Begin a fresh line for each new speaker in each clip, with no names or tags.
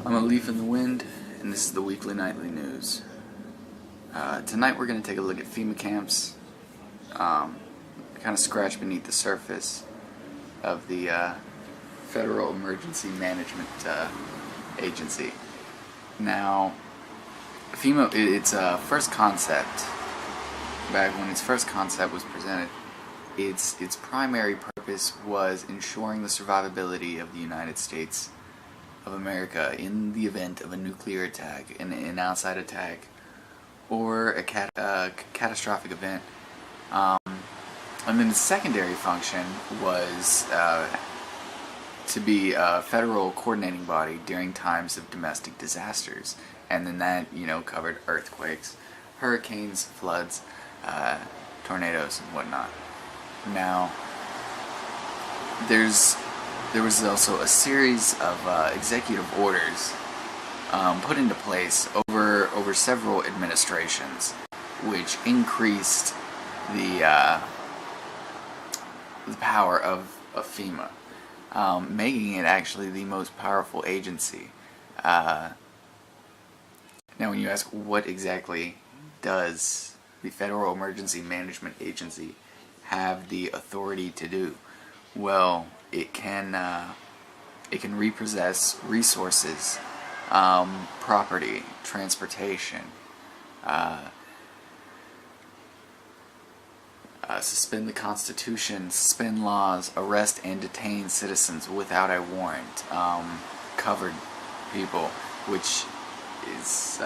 I'm a leaf in the wind, and this is the weekly nightly news. Tonight we're going to take a look at FEMA camps, kind of scratch beneath the surface of the Federal Emergency Management Agency. Now, FEMA, its first concept, back when its first concept was presented, its primary purpose was ensuring the survivability of the United States of America in the event of a nuclear attack, an outside attack, or a catastrophic event. And then the secondary function was to be a federal coordinating body during times of domestic disasters, and then that covered earthquakes, hurricanes, floods, tornadoes, and whatnot. Now, there was also a series of executive orders put into place over several administrations, which increased the power of FEMA, making it actually the most powerful agency. Now, when you ask what exactly does the Federal Emergency Management Agency have the authority to do, well, it can repossess resources, property, transportation, suspend the Constitution, suspend laws, arrest and detain citizens without a warrant, covered people, which is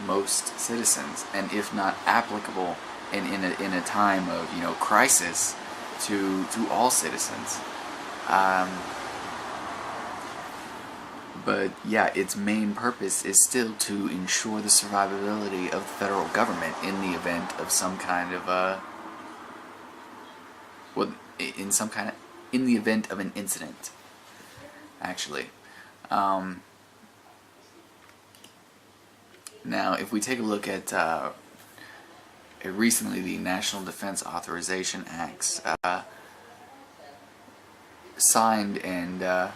most citizens, and if not applicable in a time of crisis, to all citizens. But yeah, its main purpose is still to ensure the survivability of the federal government in the event of some kind of in the event of an incident, actually. Now, if we take a look at recently the National Defense Authorization Acts, signed and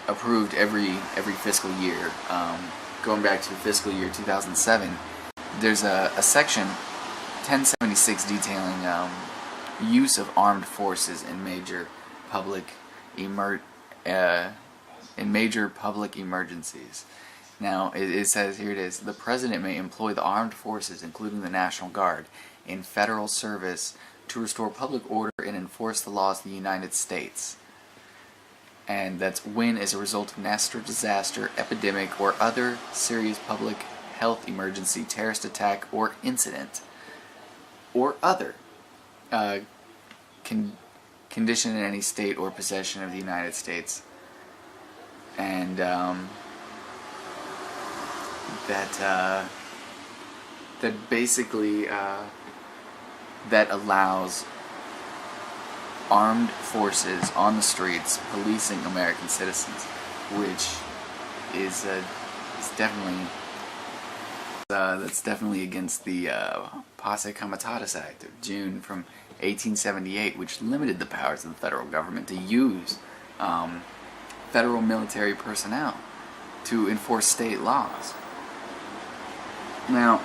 approved every fiscal year, going back to fiscal year 2007, there's a section 1076 detailing use of armed forces in major public emergencies. Now, it says, here it is, the President may employ the armed forces, including the National Guard, in federal service to restore public order and enforce the laws of the United States. And that's when, as a result of natural disaster, epidemic, or other serious public health emergency, terrorist attack, or incident, or other condition in any state or possession of the United States. And that basically that allows armed forces on the streets policing American citizens, which is definitely that's definitely against the Posse Comitatus Act of June from 1878, which limited the powers of the federal government to use federal military personnel to enforce state laws. Now,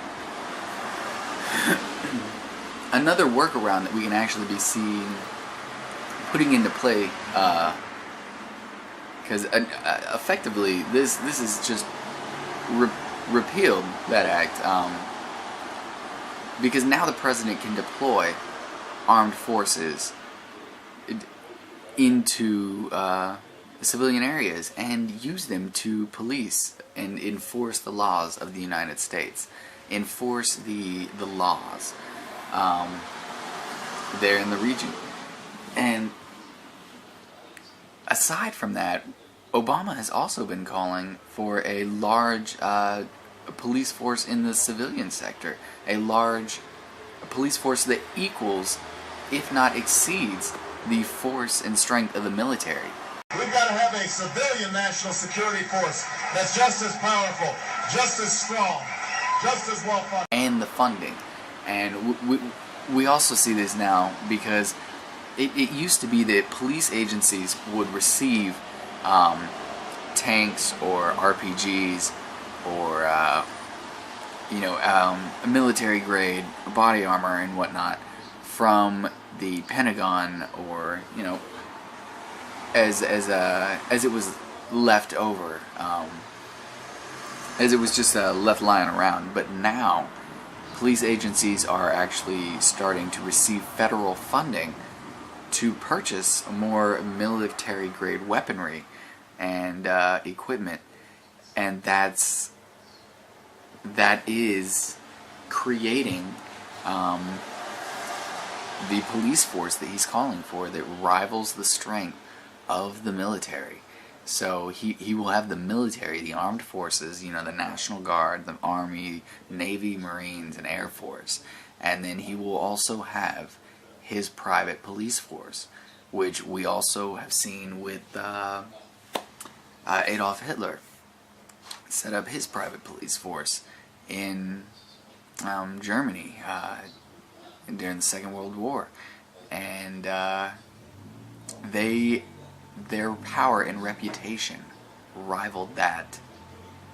another workaround that we can actually be seeing putting into play, because effectively this is just repealed that act, because now the President can deploy armed forces into civilian areas and use them to police and enforce the laws of the United States, enforce the laws there in the region. And aside from that, Obama has also been calling for a large police force in the civilian sector, a large police force that equals, if not exceeds, the force and strength of the military.
We've got to have a civilian national security force that's just as powerful, just as strong, just as well funded.
And the funding. And we also see this now because it used to be that police agencies would receive tanks or RPGs or military grade body armor and whatnot from the Pentagon, or as it was left over, as it was just left lying around. But now police agencies are actually starting to receive federal funding to purchase more military grade weaponry and equipment, and that is creating the police force that he's calling for that rivals the strength of the military. So he will have the military, the armed forces, the National Guard, the Army, Navy, Marines, and Air Force. And then he will also have his private police force, which we also have seen with Adolf Hitler set up his private police force in Germany during the Second World War. And their power and reputation rivaled that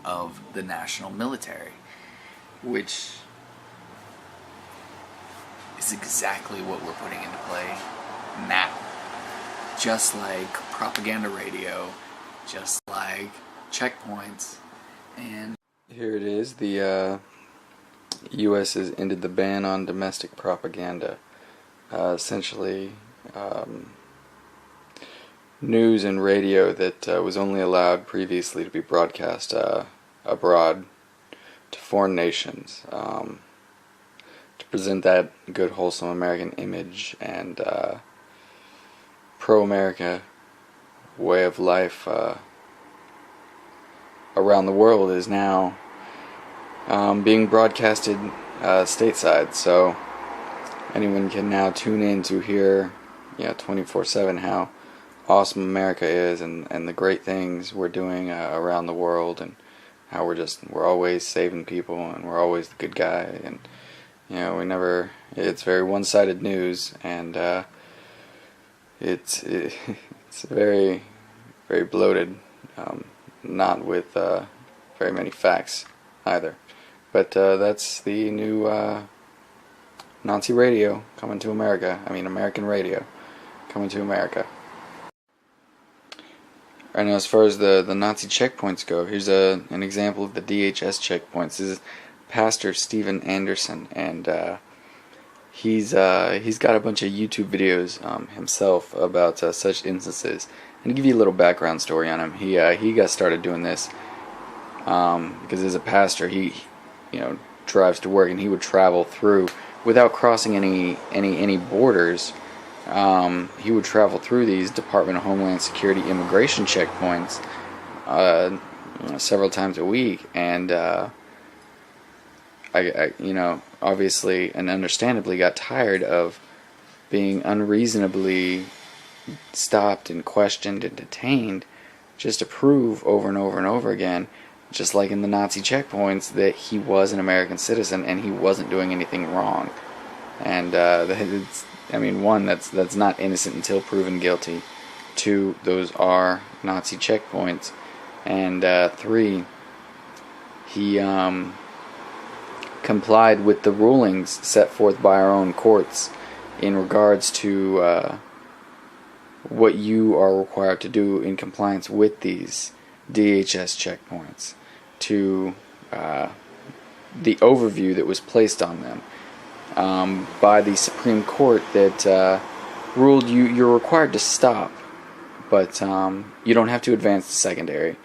of the national military, which is exactly what we're putting into play now. Just like propaganda radio, just like checkpoints, and here it is. The U.S. has ended the ban on domestic propaganda. Essentially, news and radio that was only allowed previously to be broadcast abroad to foreign nations, to present that good, wholesome American image and pro-America way of life around the world, is now being broadcasted stateside. So anyone can now tune in to hear 24/7 how awesome America is, and the great things we're doing around the world, and how we're always saving people, and we're always the good guy, and it's very one-sided news, and it's very, very bloated, not with very many facts either. But that's the new Nazi radio coming to America. I mean, American radio coming to America. Right now, as far as the Nazi checkpoints go, here's an example of the DHS checkpoints. This is Pastor Steven Anderson, and he's got a bunch of YouTube videos himself about such instances. And to give you a little background story on him, he got started doing this because as a pastor, he drives to work, and he would travel through without crossing any borders. He would travel through these Department of Homeland Security immigration checkpoints several times a week, and I obviously and understandably got tired of being unreasonably stopped and questioned and detained just to prove over and over and over again, just like in the Nazi checkpoints, that he was an American citizen and he wasn't doing anything wrong. And one, that's not innocent until proven guilty. 2, those are Nazi checkpoints. And 3, he complied with the rulings set forth by our own courts in regards to what you are required to do in compliance with these DHS checkpoints, to the overview that was placed on them by the Supreme Court that ruled you're required to stop, but you don't have to advance to secondary.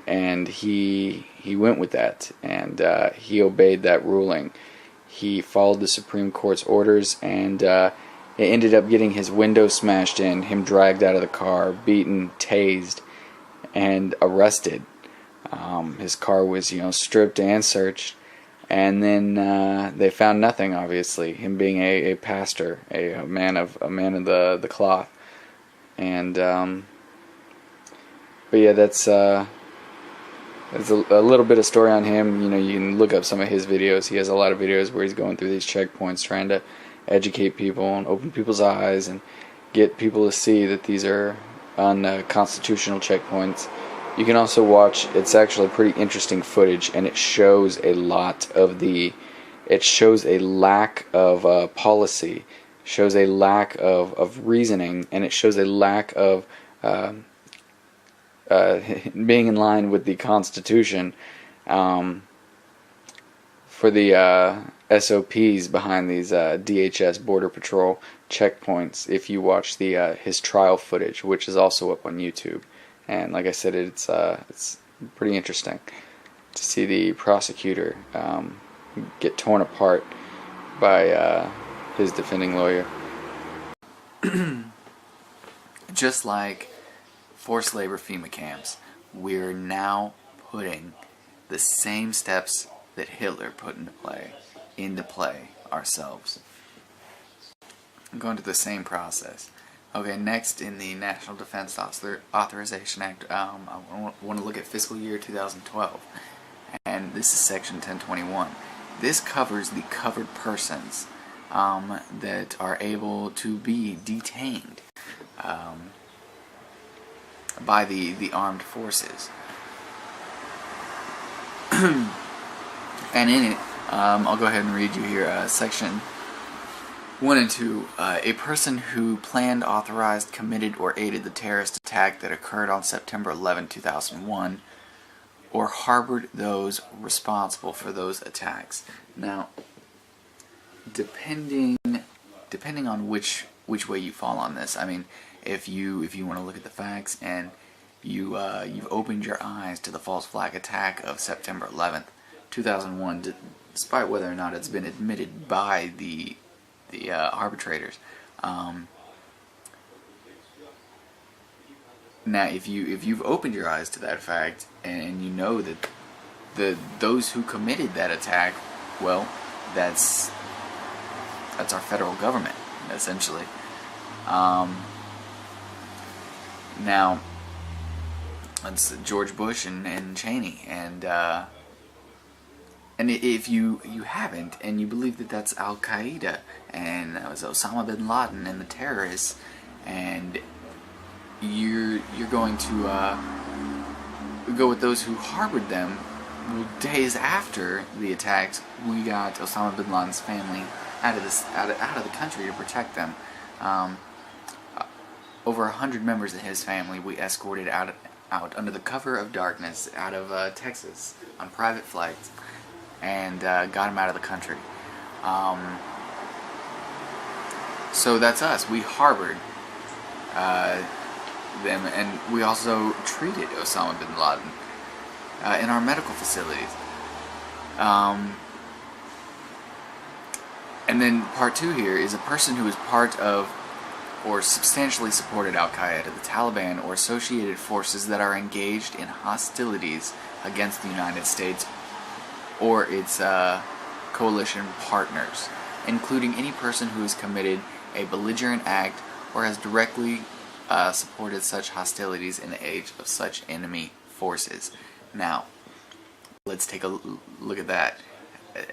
And he went with that, and he obeyed that ruling. He followed the Supreme Court's orders, and it ended up getting his window smashed in, him dragged out of the car, beaten, tased, and arrested. His car was, stripped and searched, and then they found nothing. Obviously, him being a pastor, a man of the cloth, and but yeah, that's a little bit of story on him. You can look up some of his videos. He has a lot of videos where he's going through these checkpoints, trying to educate people and open people's eyes and get people to see that these are unconstitutional checkpoints, You can also watch, it's actually pretty interesting footage, and it shows a lot of it shows a lack of policy, shows a lack of reasoning, and it shows a lack of being in line with the Constitution for the SOPs behind these DHS Border Patrol checkpoints. If you watch the his trial footage, which is also up on YouTube, and like I said, it's pretty interesting to see the prosecutor get torn apart by his defending lawyer. Just like forced labor FEMA camps, we're now putting the same steps that Hitler put into play ourselves. I'm going to the same process. Okay, next in the National Defense Authorization Act, I want to look at fiscal year 2012, and this is Section 1021. This covers the covered persons that are able to be detained by the armed forces. And in it, I'll go ahead and read you here, Section 1 and 2. A person who planned, authorized, committed, or aided the terrorist attack that occurred on September 11, 2001, or harbored those responsible for those attacks. Now, depending on which way you fall on this, I mean, if you want to look at the facts and you've opened your eyes to the false flag attack of September 11th, 2001, despite whether or not it's been admitted by the arbitrators. Now, if you've opened your eyes to that fact and you know that those who committed that attack, well, that's our federal government, essentially. Now, it's George Bush and Cheney, and if you haven't, and you believe that that's Al Qaeda and that was Osama bin Laden and the terrorists, and you're going to go with those who harbored them. Well, days after the attacks, we got Osama bin Laden's family out of the country to protect them. Over 100 members of his family we escorted out under the cover of darkness out of Texas on private flights, and got him out of the country. So that's us. We harbored them, and we also treated Osama bin Laden in our medical facilities. And then part 2 here is a person who is part of or substantially supported Al-Qaeda, the Taliban, or associated forces that are engaged in hostilities against the United States or its coalition partners, including any person who has committed a belligerent act or has directly supported such hostilities in the age of such enemy forces. Now, let's take a look at that.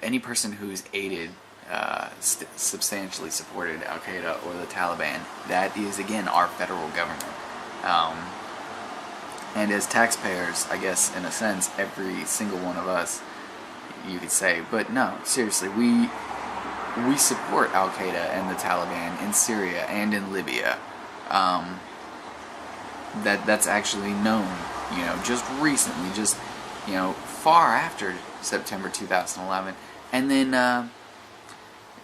Any person who's aided, substantially supported Al-Qaeda or the Taliban, that is, again, our federal government. And as taxpayers, I guess, in a sense, every single one of us, you could say, but no, seriously, we support Al-Qaeda and the Taliban in Syria and in Libya. That's actually known, just recently, far after September 2011, and then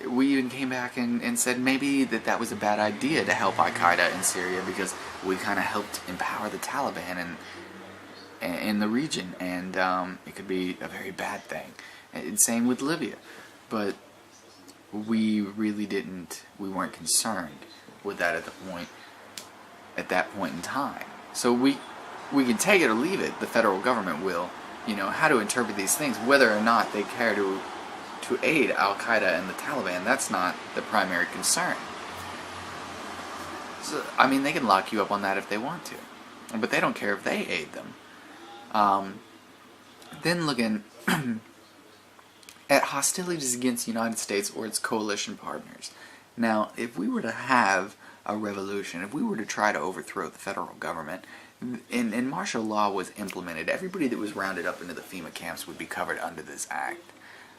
we even came back and said maybe that was a bad idea to help Al-Qaeda in Syria because we kind of helped empower the Taliban in the region, and it could be a very bad thing. And same with Libya, but we really we weren't concerned with that at that point in time. So we can take it or leave it. The federal government will, how to interpret these things, whether or not they care to aid Al-Qaeda and the Taliban. That's not the primary concern. So, I mean, they can lock you up on that if they want to, but they don't care if they aid them. Then looking at hostilities against the United States or its coalition partners. Now, if we were to have a revolution, if we were to try to overthrow the federal government, and martial law was implemented, everybody that was rounded up into the FEMA camps would be covered under this act,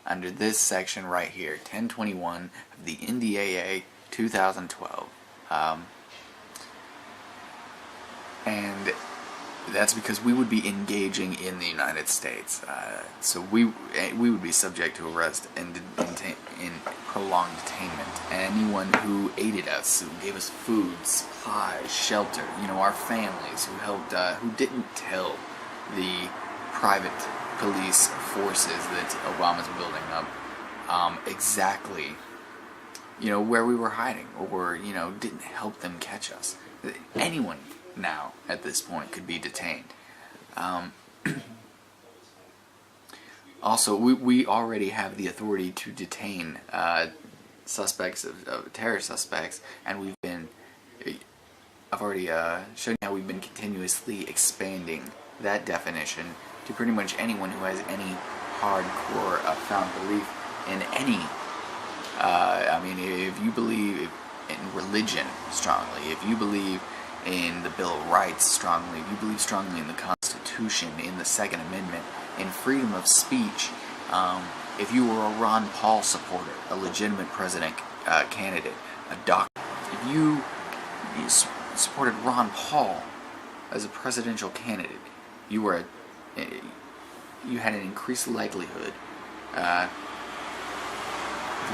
under this section right here, 1021 of the NDAA 2012. And that's because we would be engaging in the United States. So we would be subject to arrest and in prolonged detainment. Anyone who aided us, who gave us food, supplies, shelter, our families, who helped, who didn't tell the private police forces that Obama's building up exactly, where we were hiding, or, didn't help them catch us. Anyone now, at this point, could be detained. Also, we already have the authority to detain suspects of terror suspects, and I've already shown you how we've been continuously expanding that definition to pretty much anyone who has any hardcore found belief in any. If you believe in religion strongly, if you believe in the Bill of Rights strongly, if you believe strongly in the Constitution, in the Second Amendment, in freedom of speech, if you were a Ron Paul supporter, a legitimate president candidate, a doctor, if you supported Ron Paul as a presidential candidate, you had an increased likelihood to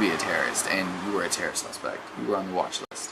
be a terrorist, and you were a terror suspect. You were on the watch list.